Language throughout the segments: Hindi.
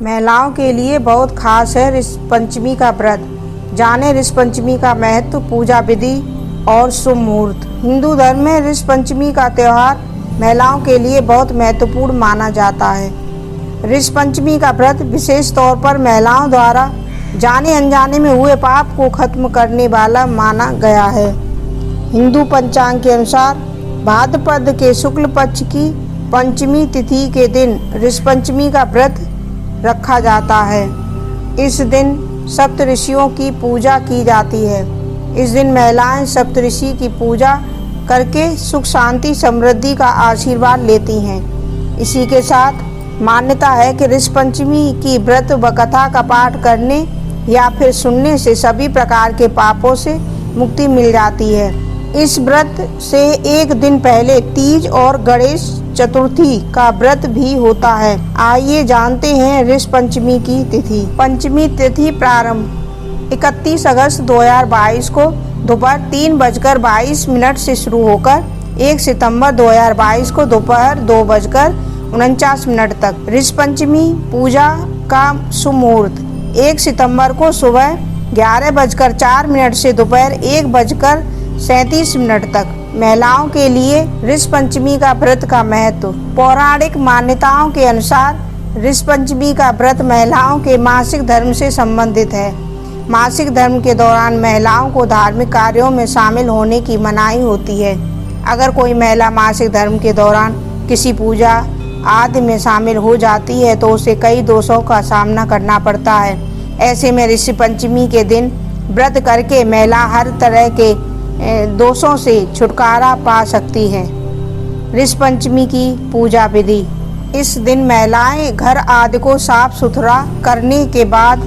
महिलाओं के लिए बहुत खास है ऋषि पंचमी का व्रत। जाने ऋषि पंचमी का महत्व, पूजा विधि और शुभ मुहूर्त। हिंदू धर्म में ऋषि पंचमी का त्यौहार महिलाओं के लिए बहुत महत्वपूर्ण माना जाता है। ऋषि पंचमी का व्रत विशेष तौर पर महिलाओं द्वारा जाने अनजाने में हुए पाप को खत्म करने वाला माना गया है। हिंदू पंचांग के अनुसार भाद्रपद के शुक्ल पक्ष की पंचमी तिथि के दिन ऋषि पंचमी का व्रत रखा जाता है। इस दिन सप्तऋषियों की पूजा की जाती है। इस दिन महिलाएं सप्तऋषि की पूजा करके सुख शांति समृद्धि का आशीर्वाद लेती हैं। इसी के साथ मान्यता है कि ऋषि पंचमी की व्रत व कथा का पाठ करने या फिर सुनने से सभी प्रकार के पापों से मुक्ति मिल जाती है। इस व्रत से एक दिन पहले तीज और गणेश चतुर्थी का व्रत भी होता है। आइए जानते हैं ऋषि पंचमी की तिथि। पंचमी तिथि प्रारंभ 31 अगस्त 2022 को दोपहर 3:22 से शुरू होकर 1 सितंबर 2022 को दोपहर 2:49 तक। ऋषि पंचमी पूजा का शुभ मुहूर्त 1 सितंबर को सुबह 11:04 से दोपहर 1:37 तक। महिलाओं के लिए ऋषि पंचमी का व्रत का महत्व। पौराणिक मान्यताओं के अनुसार ऋषि पंचमी का व्रत महिलाओं के मासिक धर्म से संबंधित है। मासिक धर्म के दौरान महिलाओं को धार्मिक कार्यों में शामिल होने की मनाही होती है। अगर कोई महिला मासिक धर्म के दौरान किसी पूजा आदि में शामिल हो जाती है तो उसे कई दोषों का सामना करना पड़ता है। ऐसे में ऋषि पंचमी के दिन व्रत करके महिला हर तरह के दोषों से छुटकारा पा सकती है। ऋषि पंचमी की पूजा विधि। इस दिन महिलाएं घर आदि को साफ सुथरा करने के बाद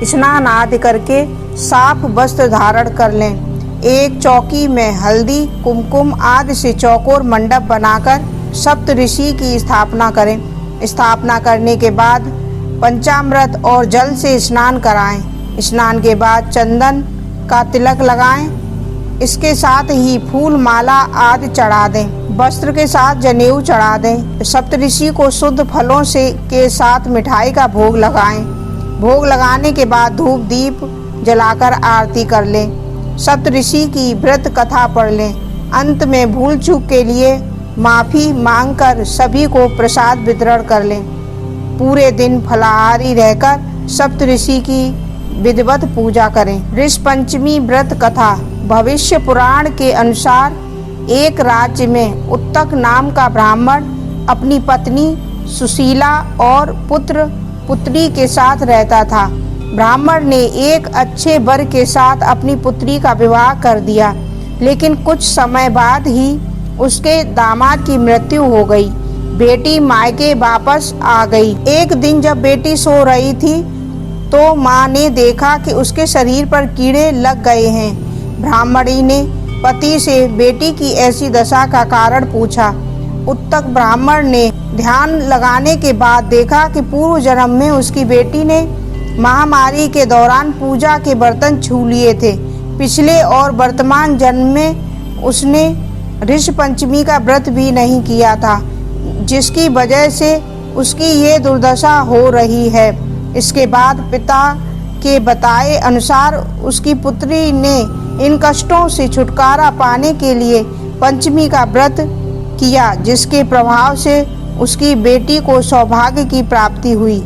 स्नान आदि करके साफ वस्त्र धारण कर लें। एक चौकी में हल्दी, कुमकुम आदि से चौकोर मंडप बनाकर सप्तऋषि की स्थापना करें। स्थापना करने के बाद पंचामृत और जल से स्नान कराएं। स्नान के बाद चंदन का तिलक लगाएं। इसके साथ ही फूल माला आदि चढ़ा दें। वस्त्र के साथ जनेऊ चढ़ा दें। सप्तऋषि को शुद्ध फलों से के साथ मिठाई का भोग लगाएं। भोग लगाने के बाद धूप दीप जलाकर आरती कर लें। सप्तऋषि की व्रत कथा पढ़ लें। अंत में भूल चूक के लिए माफी मांगकर सभी को प्रसाद वितरण कर लें। पूरे दिन फलाहारी रहकर सप्तऋषि की विधिवत पूजा करें। ऋषि पंचमी व्रत कथा। भविष्य पुराण के अनुसार एक राज्य में उत्तक नाम का ब्राह्मण अपनी पत्नी सुशीला और पुत्र पुत्री के साथ रहता था। ब्राह्मण ने एक अच्छे वर के साथ अपनी पुत्री का विवाह कर दिया, लेकिन कुछ समय बाद ही उसके दामाद की मृत्यु हो गई। बेटी मायके वापस आ गई। एक दिन जब बेटी सो रही थी तो माँ ने देखा कि उसके शरीर पर कीड़े लग गए हैं। ब्राह्मणी ने पति से बेटी की ऐसी दशा का कारण पूछा। उत्तक ब्राह्मण ने ध्यान लगाने के बाद देखा कि पूर्व जन्म में उसकी बेटी ने महामारी के दौरान पूजा के बर्तन छू लिए थे। पिछले और वर्तमान जन्म में उसने ऋषि पंचमी का व्रत भी नहीं किया था, जिसकी वजह से उसकी ये दुर्दशा हो रही है। इसके बाद पिता के बताए अनुसार उसकी पुत्री ने इन कष्टों से छुटकारा पाने के लिए पंचमी का व्रत किया, जिसके प्रभाव से उसकी बेटी को सौभाग्य की प्राप्ति हुई।